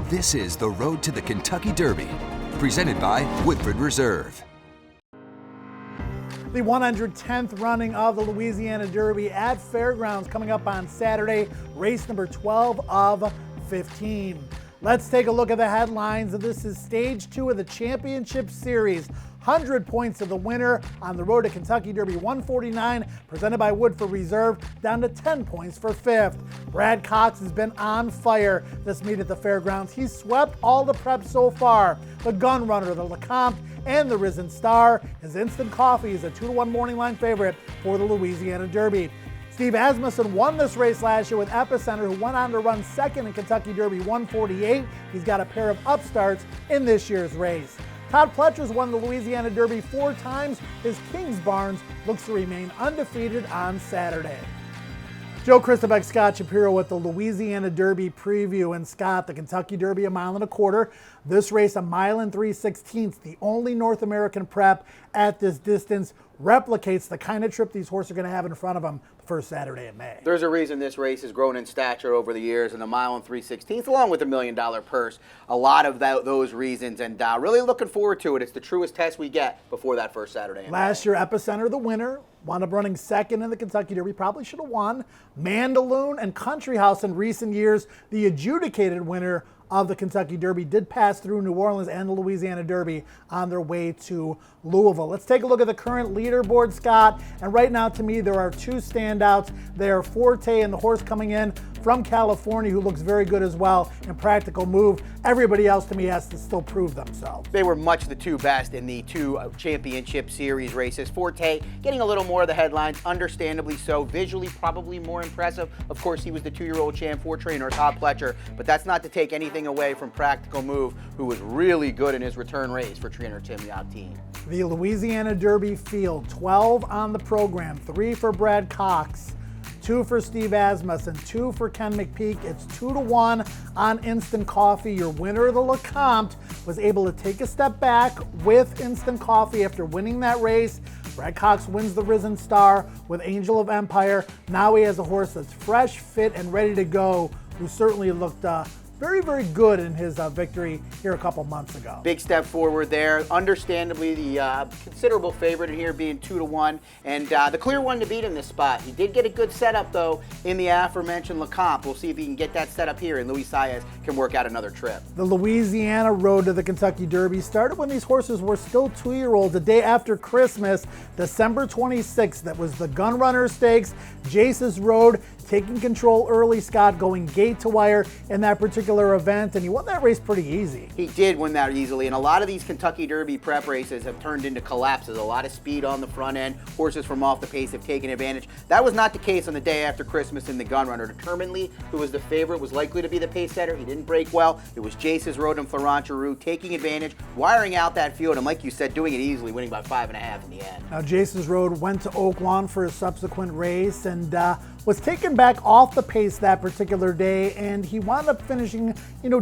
This is the Road to the Kentucky Derby, presented by Woodford Reserve. The 110th running of the Louisiana Derby at Fairgrounds coming up on Saturday, race number 12 of 15. Let's take a look at the headlines. This is stage 2 of the championship series. 100 points to the winner on the Road to Kentucky Derby 149, presented by Woodford Reserve, down to 10 points for 5th. Brad Cox has been on fire this meet at the Fairgrounds. He's swept all the prep so far. The Gun Runner, the LeCompte, and the Risen Star. His Instant Coffee is a 2-1 morning line favorite for the Louisiana Derby. Steve Asmussen won this race last year with Epicenter, who went on to run second in Kentucky Derby 148. He's got a pair of upstarts in this year's race. Todd Pletcher's won the Louisiana Derby 4 times. His Kings Barnes looks to remain undefeated on Saturday. Joe Kristufek, Scott Shapiro with the Louisiana Derby preview. And Scott, the Kentucky Derby, 1.25 miles. This race, 1 3/16 miles. The only North American prep at this distance, replicates the kind of trip these horses are going to have in front of them the first Saturday in May. There's a reason this race has grown in stature over the years, and 1 3/16 miles, along with $1 million purse. A lot of those reasons, and really looking forward to it. It's the truest test we get before that first Saturday in May. Last year, Epicenter, the winner, wound up running second in the Kentucky Derby. Probably should have won. Mandaloon and Country House in recent years, the adjudicated winner of the Kentucky Derby, did pass through New Orleans and the Louisiana Derby on their way to Louisville. Let's take a look at the current leaderboard, Scott. And right now, to me, there are 2 standouts. They are Forte and the horse coming in from California, who looks very good as well, and Practical Move. Everybody else, to me, has to still prove themselves. They were much the 2 best in the 2 championship series races. Forte getting a little more of the headlines, understandably so. Visually, probably more impressive. Of course, he was the 2-year-old champ for trainer Todd Pletcher, but that's not to take anything away from Practical Move, who was really good in his return race for trainer Tim Yachteen. The Louisiana Derby field, 12 on the program, 3 for Brad Cox, 2 for Steve Asmussen, 2 for Ken McPeak. It's 2-1 on Instant Coffee. Your winner, the LeCompte, was able to take a step back with Instant Coffee after winning that race. Brad Cox wins the Risen Star with Angel of Empire. Now he has a horse that's fresh, fit, and ready to go, who certainly looked very, very good in his victory here a couple months ago. Big step forward there. Understandably, the considerable favorite in here being 2-1, and the clear one to beat in this spot. He did get a good setup, though, in the aforementioned LeCompte. We'll see if he can get that setup here, and Luis Saez can work out another trip. The Louisiana Road to the Kentucky Derby started when these horses were still 2-year-olds, the day after Christmas, December 26th. That was the Gun Runner Stakes. Jace's Road taking control early, Scott, going gate to wire in that particular event, and he won that race pretty easy. He did win that easily, and a lot of these Kentucky Derby prep races have turned into collapses. A lot of speed on the front end. Horses from off the pace have taken advantage. That was not the case on the day after Christmas in the Gun Runner. Determinedly, who was the favorite, was likely to be the pace setter. He didn't break well. It was Jace's Road and Florent Giroux taking advantage, wiring out that field, and like you said, doing it easily, winning by 5.5 in the end. Now, Jace's Road went to Oak Lawn for a subsequent race and was taken back off the pace that particular day, and he wound up finishing,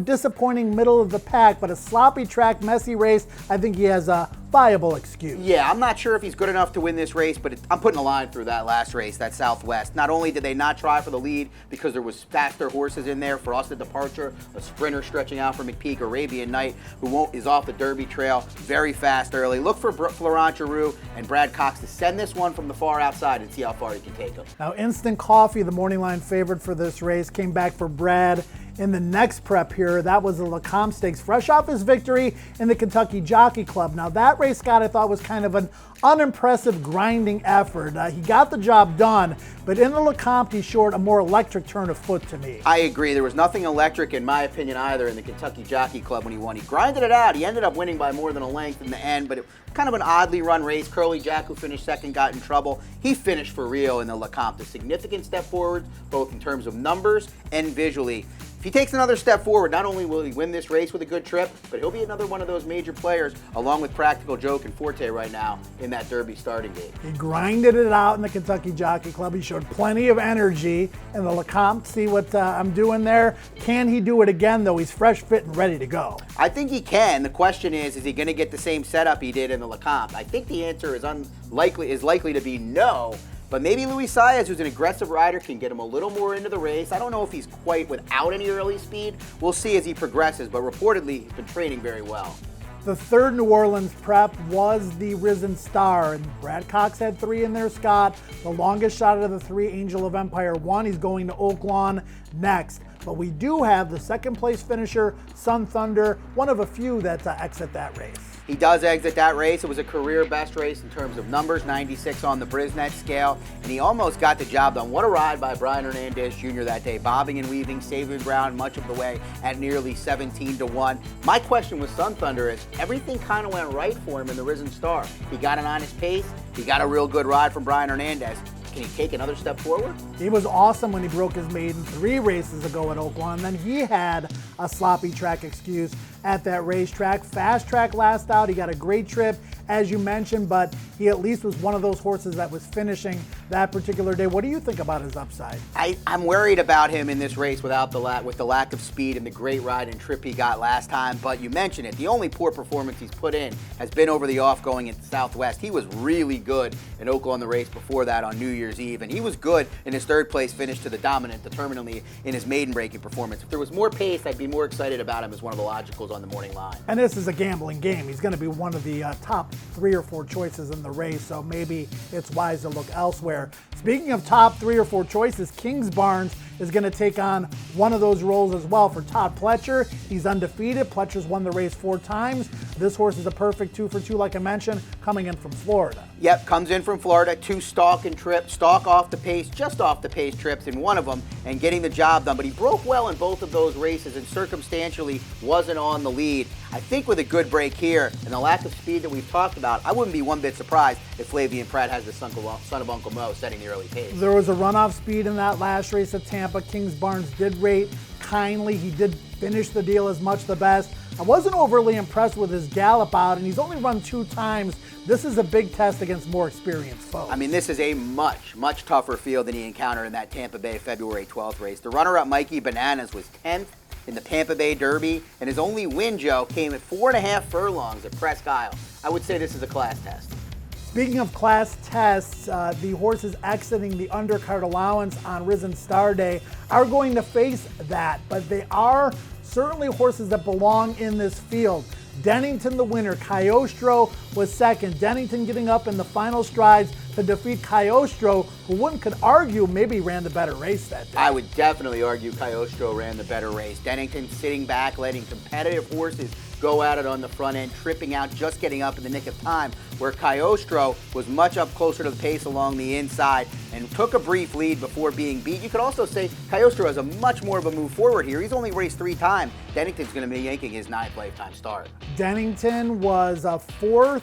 disappointing middle of the pack, but a sloppy track, messy race. I think he has a viable excuse. Yeah, I'm not sure if he's good enough to win this race, but I'm putting a line through that last race, that Southwest. Not only did they not try for the lead because there was faster horses in there, Frosted Departure, a sprinter stretching out for McPeak, Arabian Night, who is off the Derby trail very fast early. Look for Florent Giroux and Brad Cox to send this one from the far outside and see how far he can take him. Now, Instant Coffee, the morning line favorite for this race, came back for Brad in the next prep here. That was the LeCompte Stakes, fresh off his victory in the Kentucky Jockey Club. Now, that race, Scott, I thought was kind of an unimpressive grinding effort. He got the job done, but in the LeCompte, he showed a more electric turn of foot to me. I agree. There was nothing electric, in my opinion, either in the Kentucky Jockey Club when he won. He grinded it out. He ended up winning by more than a length in the end, but it kind of an oddly run race. Curly Jack, who finished second, got in trouble. He finished for real in the LeCompte. A significant step forward, both in terms of numbers and visually. If he takes another step forward, not only will he win this race with a good trip, but he'll be another one of those major players, along with Practical Joke and Forte right now, in that Derby starting gate. He grinded it out in the Kentucky Jockey Club. He showed plenty of energy in the LeCompte. See what I'm doing there? Can he do it again, though? He's fresh, fit, and ready to go. I think he can. The question is he going to get the same setup he did in the LeCompte? I think the answer is likely to be no. But maybe Luis Saez, who's an aggressive rider, can get him a little more into the race. I don't know if he's quite without any early speed. We'll see as he progresses, but reportedly he's been training very well. The third New Orleans prep was the Risen Star, and Brad Cox had 3 in there, Scott. The longest shot of the 3, Angel of Empire, won. He's going to Oaklawn next. But we do have the second place finisher, Sun Thunder, one of a few that exit that race. He does exit that race. It was a career best race in terms of numbers, 96 on the Brisnet scale, and he almost got the job done. What a ride by Brian Hernandez Jr. that day, bobbing and weaving, saving ground much of the way at nearly 17-1. My question with Sun Thunder is, everything kind of went right for him in the Risen Star. He got an honest pace. He got a real good ride from Brian Hernandez. Can he take another step forward? He was awesome when he broke his maiden 3 races ago at Oaklawn. Then he had a sloppy track excuse at that racetrack. Fast track last out. He got a great trip, as you mentioned, but he at least was one of those horses that was finishing that particular day. What do you think about his upside? I'm worried about him in this race with the lack of speed and the great ride and trip he got last time, but you mentioned it. The only poor performance he's put in has been over the off going into Southwest. He was really good in Oaklawn the race before that on New Year's Eve, and he was good in his third place finish to the dominant determinantly in his maiden breaking performance. If there was more pace, I'd be more excited about him as one of the logicals on the morning line. And this is a gambling game. He's going to be one of the top 3 or 4 choices in the race, so maybe it's wise to look elsewhere. Speaking of top 3 or 4 choices, Kings Barnes is going to take on one of those roles as well for Todd Pletcher. He's undefeated. Pletcher's won the race 4 times. This horse is a perfect 2 for 2, like I mentioned, coming in from Florida. Yep, comes in from Florida, 2 stalk and trip, stalk off the pace, just off the pace trips in one of them and getting the job done. But he broke well in both of those races and circumstantially wasn't on the lead. I think with a good break here and the lack of speed that we've talked about, I wouldn't be one bit surprised if Flavian Pratt has the son of Uncle Mo setting the early pace. There was a runoff speed in that last race at Tampa. Kings Barnes did rate kindly. He did finish the deal as much the best. I wasn't overly impressed with his gallop out, and he's only run 2 times. This is a big test against more experienced foes. I mean, this is a much tougher field than he encountered in that Tampa Bay February 12th race. The runner-up, Mikey Bananas, was 10th in the Tampa Bay Derby, and his only win, Joe, came at 4.5 furlongs at Presque Isle. I would say this is a class test. Speaking of class tests, the horses exiting the undercard allowance on Risen Star Day are going to face that, but they are certainly horses that belong in this field. Dennington the winner, Cagliostro was second. Dennington getting up in the final strides to defeat Cagliostro, who one could argue maybe ran the better race that day. I would definitely argue Cagliostro ran the better race. Dennington sitting back, letting competitive horses go at it on the front end, tripping out, just getting up in the nick of time, where Cagliostro was much up closer to the pace along the inside and took a brief lead before being beat. You could also say Cagliostro has a much more of a move forward here. He's only raced 3 times. Dennington's going to be yanking his 9th lifetime start. Dennington was 4th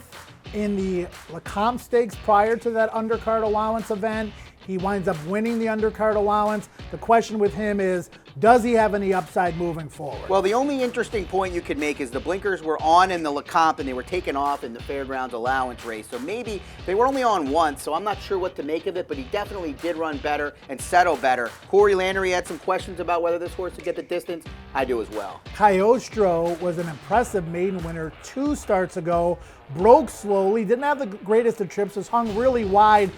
in the Lecomte Stakes prior to that undercard allowance event. He winds up winning the undercard allowance. The question with him is, does he have any upside moving forward? Well, the only interesting point you could make is the blinkers were on in the Lecomte and they were taken off in the Fairgrounds allowance race. So maybe they were only on once, so I'm not sure what to make of it, but he definitely did run better and settle better. Corey Landry had some questions about whether this horse would get the distance. I do as well. Cagliostro was an impressive maiden winner 2 starts ago, broke slowly, didn't have the greatest of trips, was hung really wide,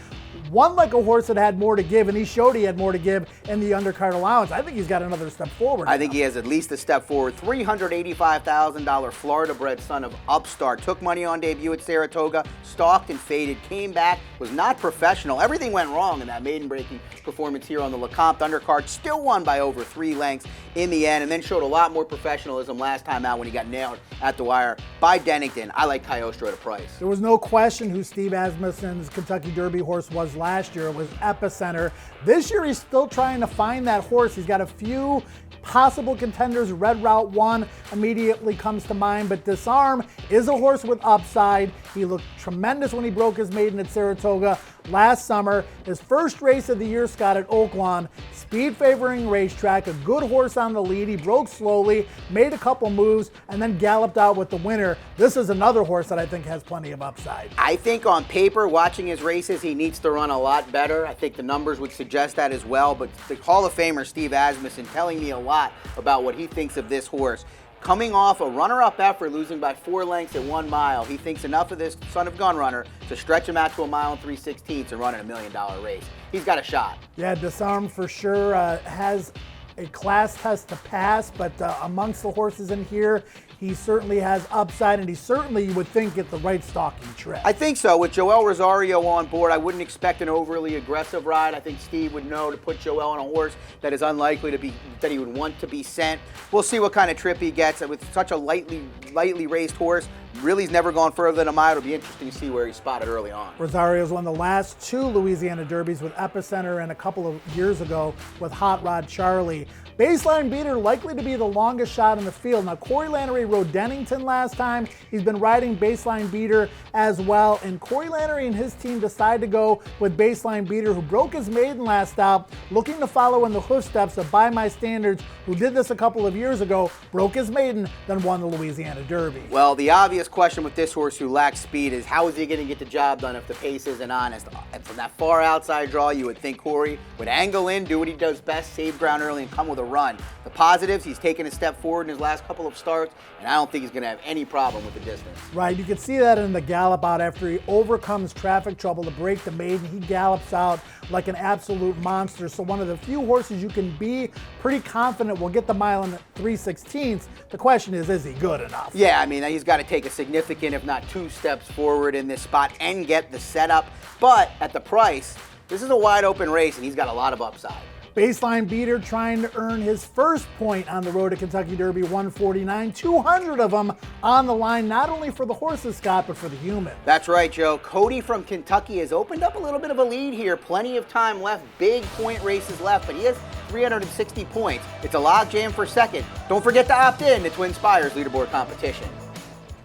won like a horse that had more to give, and he showed he had more to give in the undercard allowance. I think he's got another step forward. I think he has at least a step forward. $385,000 Florida-bred son of Upstart. Took money on debut at Saratoga, stalked and faded, came back, was not professional. Everything went wrong in that maiden breaking performance here on the Lecomte undercard. Still won by over 3 lengths in the end, and then showed a lot more professionalism last time out when he got nailed at the wire by Dennington. I like Cagliostro at a price. There was no question who Steve Asmussen's Kentucky Derby horse was last year. It was Epicenter. This year he's still trying to find that horse. He's got a few possible contenders. Red Route 1 immediately comes to mind, but Disarm is a horse with upside. He looked tremendous when he broke his maiden at Saratoga last summer. His first race of the year, Scott, at Oaklawn. Speed favoring racetrack, a good horse on the lead. He broke slowly, made a couple moves, and then galloped out with the winner. This is another horse that I think has plenty of upside. I think on paper, watching his races, he needs to run a lot better. I think the numbers would suggest that as well, but the Hall of Famer Steve Asmussen telling me a lot about what he thinks of this horse. Coming off a runner-up effort, losing by 4 lengths at 1 mile, he thinks enough of this son of gun runner to stretch him out to 1 mile and 3/16 and run in $1 million race. He's got a shot. Yeah, Disarm for sure has a class test to pass, but amongst the horses in here, he certainly has upside, and he certainly, you would think, get the right stalking trip. I think so. With Joel Rosario on board, I wouldn't expect an overly aggressive ride. I think Steve would know to put Joel on a horse that is unlikely to be, that he would want to be sent. We'll see what kind of trip he gets. With such a lightly raced horse, really he's never gone further than a mile. It'll be interesting to see where he's spotted early on. Rosario's won the last 2 Louisiana Derbies with Epicenter and a couple of years ago with Hot Rod Charlie. Baseline Beater likely to be the longest shot in the field. Now, Corey Lannery rode Dennington last time. He's been riding Baseline Beater as well. And Corey Lannery and his team decide to go with Baseline Beater, who broke his maiden last stop, looking to follow in the footsteps of By My Standards, who did this a couple of years ago, broke his maiden, then won the Louisiana Derby. Well, the obvious question with this horse who lacks speed is how is he going to get the job done if the pace isn't honest? And from that far outside draw, you would think Corey would angle in, do what he does best, save ground early, and come with a run. The positives, he's taken a step forward in his last couple of starts, and I don't think he's going to have any problem with the distance. Right, you can see that in the gallop out after he overcomes traffic trouble to break the maiden. He gallops out like an absolute monster. So one of the few horses you can be pretty confident will get the mile in 3/16. The question is he good enough? Yeah, I mean, he's got to take a significant, if not 2 steps forward in this spot and get the setup. But at the price, this is a wide open race, and he's got a lot of upside. Baseline Beater trying to earn his first point on the road to Kentucky Derby 149. 200 of them on the line, not only for the horses, Scott, but for the human. That's right, Joe. Cody from Kentucky has opened up a little bit of a lead here. Plenty of time left, big point races left, but he has 360 points. It's a log jam for second. Don't forget to opt in to Twin Spires leaderboard competition.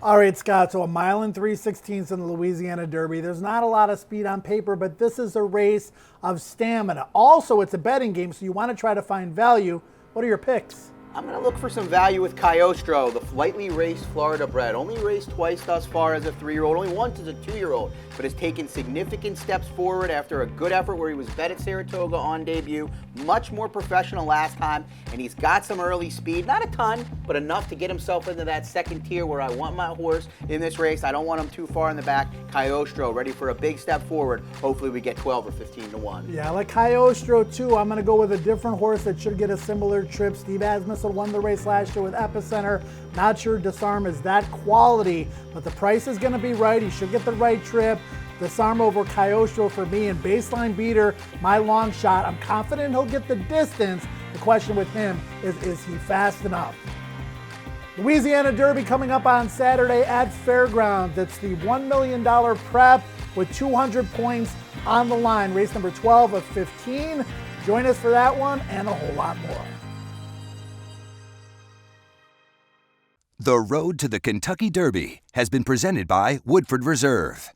All right, Scott, so 1 mile and 3/16 in the Louisiana Derby. There's not a lot of speed on paper, but this is a race of stamina. Also, it's a betting game, so you want to try to find value. What are your picks? I'm going to look for some value with Cagliostro, the lightly raced Florida bred. Only raced twice thus far as a 3-year-old, only once as a 2-year-old, but has taken significant steps forward after a good effort where he was bet at Saratoga on debut. Much more professional last time, and he's got some early speed. Not a ton, but enough to get himself into that second tier where I want my horse in this race. I don't want him too far in the back. Cagliostro ready for a big step forward. Hopefully we get 12 or 15 to 1. Yeah, I like Cagliostro too. I'm going to go with a different horse that should get a similar trip. Steve Asmussen won the race last year with Epicenter. Not sure Disarm is that quality, but the price is going to be right. He should get the right trip. Disarm over Cagliostro for me, and Baseline Beater, my long shot. I'm confident he'll get the distance. The question with him is he fast enough? Louisiana Derby coming up on Saturday at Fairgrounds. It's the $1 million prep with 200 points on the line. Race number 12 of 15. Join us for that one and a whole lot more. The Road to the Kentucky Derby has been presented by Woodford Reserve.